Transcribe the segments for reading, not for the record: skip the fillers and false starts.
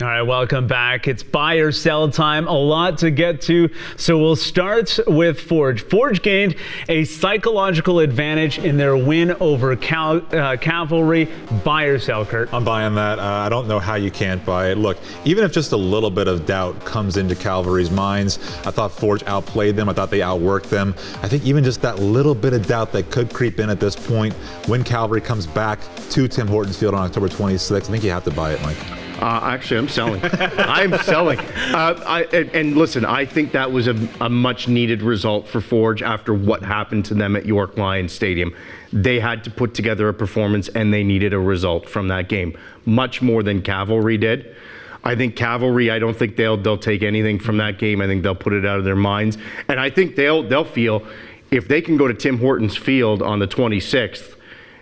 All right, welcome back. It's buy or sell time. A lot to get to. So we'll start with Forge. Forge gained a psychological advantage in their win over Cavalry. Buy or sell, Kurt? I'm buying that. I don't know how you can't buy it. Look, even if just a little bit of doubt comes into Cavalry's minds, I thought Forge outplayed them. I thought they outworked them. I think even just that little bit of doubt that could creep in at this point, when Cavalry comes back to Tim Hortons Field on October 26th, I think you have to buy it, Mike. Actually, I'm selling. I'm selling. And listen, I think that was a much-needed result for Forge after what happened to them at York Lions Stadium. They had to put together a performance, and they needed a result from that game, much more than Cavalry did. I think Cavalry, I don't think they'll take anything from that game. I think they'll put it out of their minds. And I think they'll feel if they can go to Tim Hortons Field on the 26th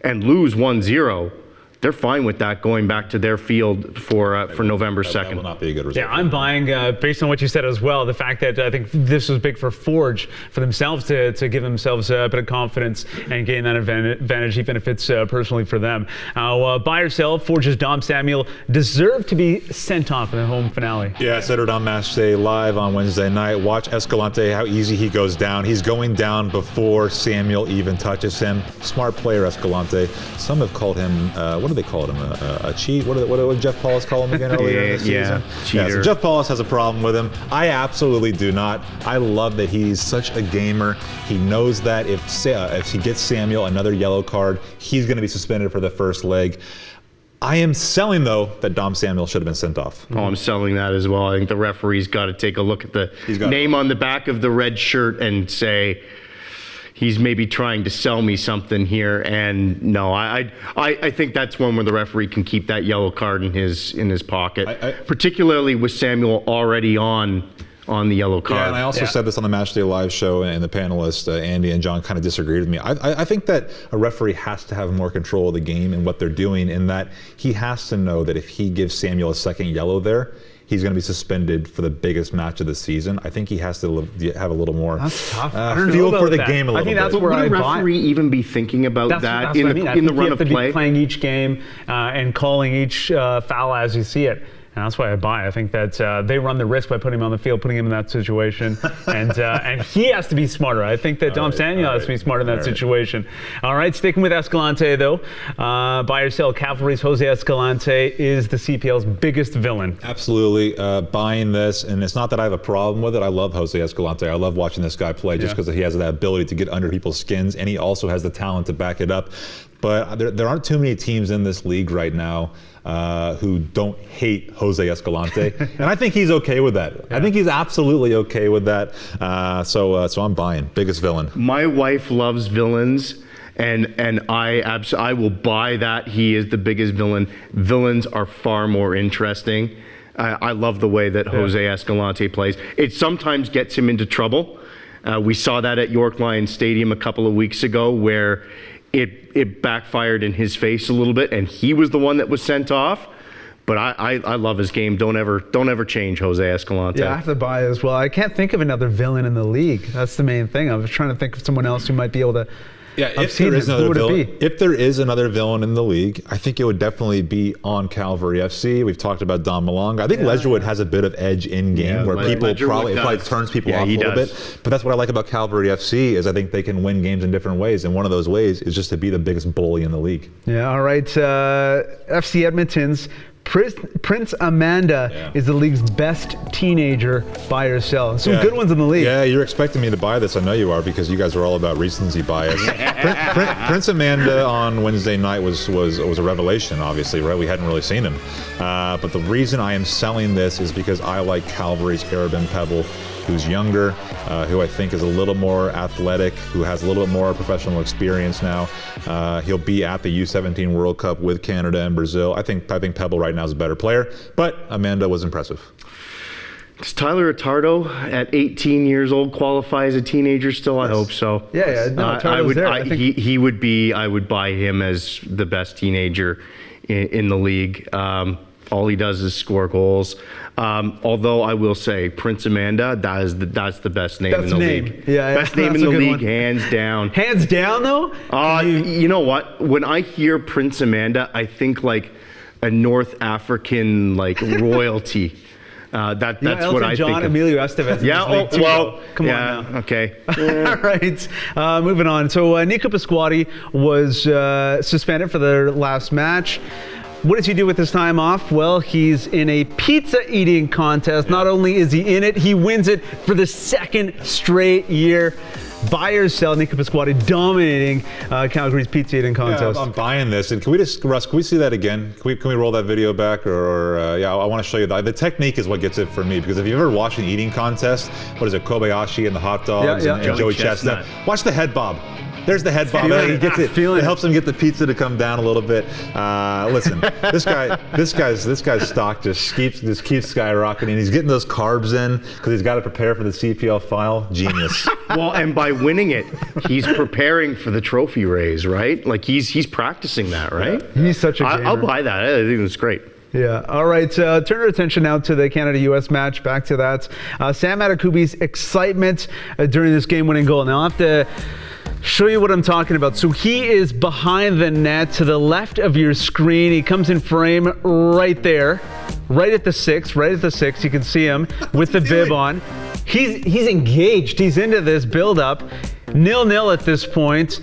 and lose 1-0, they're fine with that going back to their field for November 2nd. That will not be a good result. Yeah, I'm buying, based on what you said as well, the fact that I think this was big for Forge, for themselves to give themselves a bit of confidence and gain that advantage, even if it's personally for them. Buy or sell, Forge's Dom Samuel deserved to be sent off in the home finale. Yeah, I said it on Match Day Live on Wednesday night. Watch Escalante, how easy he goes down. He's going down before Samuel even touches him. Smart player, Escalante. Some have called him, what do they call him? A cheat? What did Jeff Paulus call him again earlier in the season? Cheater. Yeah, so Jeff Paulus has a problem with him. I absolutely do not. I love that he's such a gamer. He knows that if he gets Samuel another yellow card, he's going to be suspended for the first leg. I am selling, though, that Dom Samuel should have been sent off. Oh, I'm selling that as well. I think the referee's got to take a look at the name on the back of the red shirt and say, he's maybe trying to sell me something here. And no, I think that's one where the referee can keep that yellow card in his pocket, particularly with Samuel already on the yellow card. Yeah, and I also said this on the Match Day Live show, and the panelists, Andy and John, kind of disagreed with me. I think that a referee has to have more control of the game and what they're doing, in that he has to know that if he gives Samuel a second yellow there, he's going to be suspended for the biggest match of the season. I think he has to have a a little more feel for the game a little bit. I think that's where would a referee even be thinking about that in the run of play? You have to be playing each game and calling each foul as you see it. And that's why I buy. I think that they run the risk by putting him on the field, putting him in that situation, and he has to be smarter. I think that Dom Samuel has to be smarter in that situation. All right, sticking with Escalante though, buy or sell, Cavalry's Jose Escalante is the CPL's biggest villain. Absolutely, buying this, and it's not that I have a problem with it. I love Jose Escalante. I love watching this guy play just because he has that ability to get under people's skins, and he also has the talent to back it up. But there aren't too many teams in this league right now who don't hate Jose Escalante, and I think he's okay with that. I think he's absolutely okay with that. So I'm buying. Biggest villain. My wife loves villains, and I will buy that he is the biggest villain. Villains are far more interesting. I love the way that Jose Escalante plays. It sometimes gets him into trouble. We saw that at York Lions Stadium a couple of weeks ago, where it backfired in his face a little bit, and he was the one that was sent off. But I love his game. Don't ever change Jose Escalante. Yeah, I have to buy as well. I can't think of another villain in the league. That's the main thing. I was trying to think of someone else who might be able to. Yeah, if there is another villain in the league, I think it would definitely be on Cavalry FC. We've talked about Don Malonga. I think Ledgerwood has a bit of edge in game where people probably turns people off a little bit. But that's what I like about Cavalry FC is I think they can win games in different ways, and one of those ways is just to be the biggest bully in the league. Yeah, all right. FC Edmonton's Prince Amanda is the league's best teenager, buy or sell. Some good ones in the league. Yeah, you're expecting me to buy this. I know you are, because you guys are all about recency bias. Prince Amanda on Wednesday night was a revelation, obviously, right? We hadn't really seen him. But the reason I am selling this is because I like Calvary's Arabin Pebble, who's younger, who I think is a little more athletic, who has a little bit more professional experience now. He'll be at the U17 World Cup with Canada and Brazil. I think Pebble right now is a better player, but Amanda was impressive. Does Tyler Attardo at 18 years old qualify as a teenager still? I hope so. Yeah. No, he would be. I would buy him as the best teenager in the league. All he does is score goals. Although I will say, Prince Amanda, that's the best name in the league. Yeah, best name in the league, hands down. Hands down, though? You know what? When I hear Prince Amanda, I think like a North African like royalty. That's what I John, think. Emilio Estevez. Yeah. Come on now. Okay. All right. Moving on. So Nico Pasquati was suspended for their last match. What does he do with his time off? Well, he's in a pizza eating contest. Not only is he in it, he wins it for the second straight year. Buy or sell, Nico Pasquati dominating Calgary's pizza eating contest. Yeah, I'm buying this. And can we just, Russ, can we see that again? Can we roll that video back? Yeah, I want to show you that. The technique is what gets it for me, because if you've ever watched an eating contest, what is it, Kobayashi and the hot dogs and Joey Chestnut. Watch the head bob. There's the head bob. He gets it. It helps him get the pizza to come down a little bit. Listen, this guy's stock just keeps skyrocketing. He's getting those carbs in because he's got to prepare for the CPL final. Genius. Well, and by winning it, he's preparing for the trophy raise, right? Like he's practicing that, right? He's such a gamer. I'll buy that. I think it's great. Yeah. All right. Turn our attention now to the Canada-U.S. match. Back to that. Sam Adekubi's excitement during this game-winning goal. Now I'll have to show you what I'm talking about. So he is behind the net to the left of your screen. He comes in frame right there, right at the six. You can see him with the bib on. He's engaged. He's into this build-up. 0-0 at this point.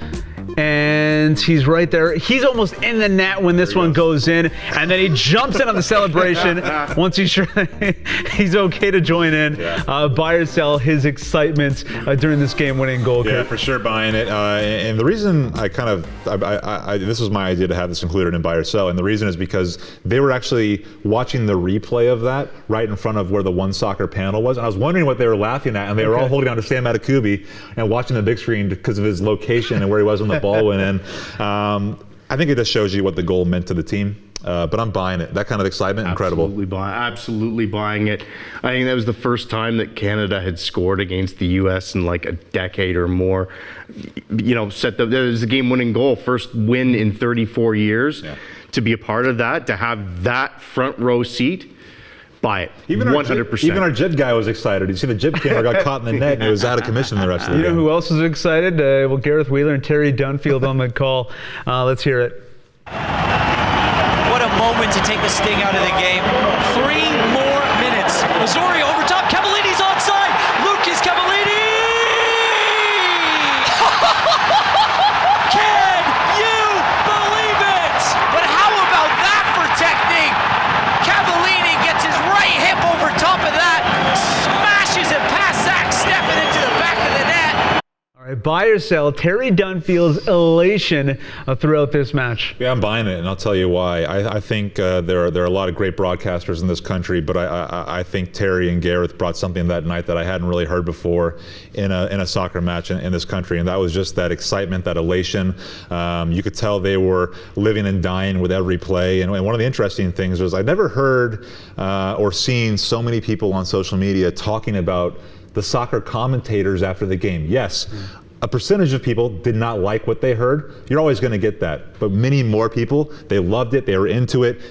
And he's right there. He's almost in the net when this one goes in. And then he jumps in on the celebration once he's sure he's okay to join in. Buy or sell his excitement during this game-winning goal. Yeah, for sure buying it. And the reason this was my idea to have this included in buy or sell. And the reason is because they were actually watching the replay of that right in front of where the OneSoccer panel was. And I was wondering what they were laughing at. And they were all holding on to Sam Adekubi and watching the big screen because of his location and where he was when the ball went in. I think it just shows you what the goal meant to the team. But I'm buying it. That kind of excitement, incredible. Absolutely buying it. I think that was the first time that Canada had scored against the U.S. in like a decade or more. You know, there was a game-winning goal, first win in 34 years. Yeah. To be a part of that, to have that front row seat, buy it. 100%. Even our jib guy was excited. You see the jib camera got caught in the net and it was out of commission the rest of the game. You know who else is excited? Well, Gareth Wheeler and Terry Dunfield on the call. Let's hear it. What a moment to take the sting out of the game. 3 more minutes. Missouri over top. Cavallini's onside. Lucas Cavallini! Can you believe it? But how about that for technique? Cavallini gets his right hip over top of that, smashes it past Zach Steffen into the back of the net. All right, buy or sell, Terry Dunfield's elation throughout this match. Yeah, I'm buying it, and I'll tell you why. I think there are a lot of great broadcasters in this country, but I think Terry and Gareth brought something that night that I hadn't really heard before in a soccer match in this country, and that was just that excitement, that elation. You could tell they were living and dying with every play, and one of the interesting things was I never heard or seen so many people on social media talking about the soccer commentators after the game. Yes, a percentage of people did not like what they heard. You're always going to get that. But many more people, they loved it, they were into it.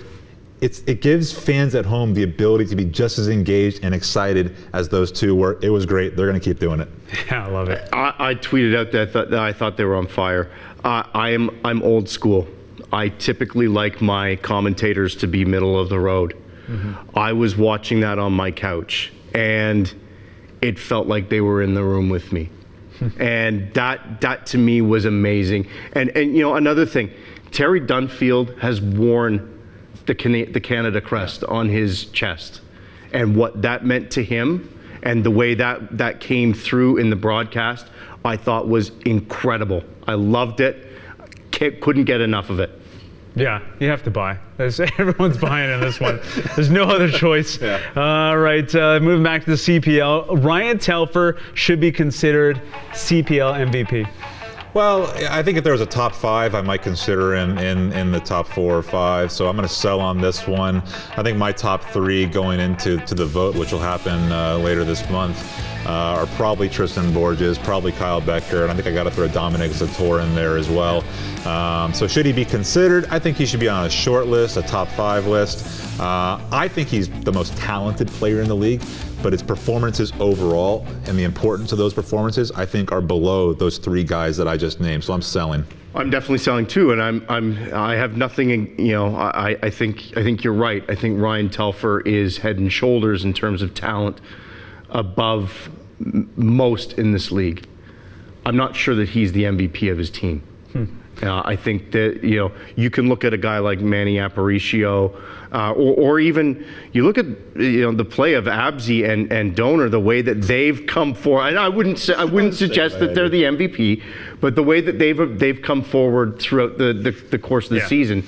It gives fans at home the ability to be just as engaged and excited as those two were. It was great. They're going to keep doing it. Yeah, I love it. I tweeted out that I thought they were on fire. I'm old school. I typically like my commentators to be middle of the road. Mm-hmm. I was watching that on my couch, and it felt like they were in the room with me. And that to me was amazing. And you know, another thing, Terry Dunfield has worn the Canada crest on his chest, and what that meant to him and the way that came through in the broadcast, I thought was incredible. I loved it. Couldn't get enough of it. Yeah, you have to buy. Everyone's buying in this one. There's no other choice. Yeah. All right, moving back to the CPL. Ryan Telfer should be considered CPL MVP. Well, I think if there was a top 5, I might consider him in the top 4 or 5. So I'm going to sell on this one. I think my top 3 going into the vote, which will happen later this month, are probably Tristan Borges, probably Kyle Becker, and I think I got to throw Dominic Samuel in there as well. So should he be considered? I think he should be on a short list, a top 5 list. I think he's the most talented player in the league, but his performances overall and the importance of those performances, I think, are below those 3 guys that I just named. So I'm selling. I'm definitely selling too, and I have nothing. I think you're right. I think Ryan Telfer is head and shoulders in terms of talent above most in this league. I'm not sure that he's the MVP of his team. I think that you can look at a guy like Manny Aparicio, or even you look at the play of Abzi and Donor, the way that they've come forward. And I wouldn't suggest that they're the MVP, but the way that they've come forward throughout the course of the season.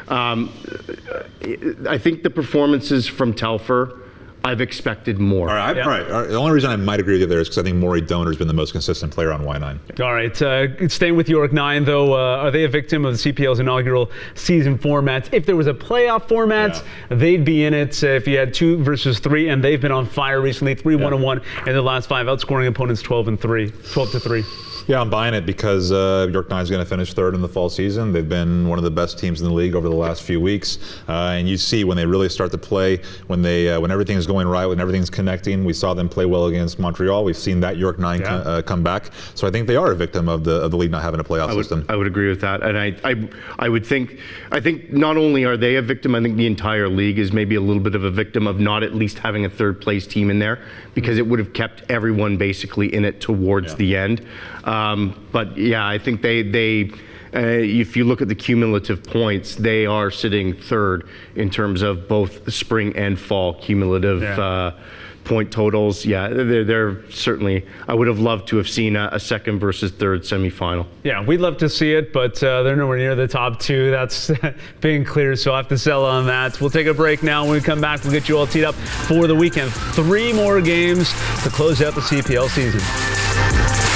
I think the performances from Telfer, I've expected more. All right. The only reason I might agree with you there is because I think Maury Donor's been the most consistent player on Y9. All right. Staying with York 9, though, are they a victim of the CPL's inaugural season format? If there was a playoff format, they'd be in it. If you had 2 versus 3, and they've been on fire recently, 3-1-1 in the last 5, outscoring opponents 12-3. Yeah, I'm buying it because York 9 is going to finish 3rd in the fall season. They've been one of the best teams in the league over the last few weeks, and you see when they really start to play, when everything is going right, when everything's connecting. We saw them play well against Montreal. We've seen that York 9 come back. So I think they are a victim of the league not having a playoff system. I would agree with that, and I think not only are they a victim, I think the entire league is maybe a little bit of a victim of not at least having a 3rd place team in there, because it would have kept everyone basically in it towards the end. But yeah, I think they if you look at the cumulative points, they are sitting 3rd in terms of both spring and fall cumulative point totals. Yeah, they're certainly. I would have loved to have seen a 2nd versus 3rd semifinal. Yeah, we'd love to see it, but they're nowhere near the top 2. That's being clear, so I have to sell on that. We'll take a break now. When we come back, we'll get you all teed up for the weekend. 3 more games to close out the CPL season.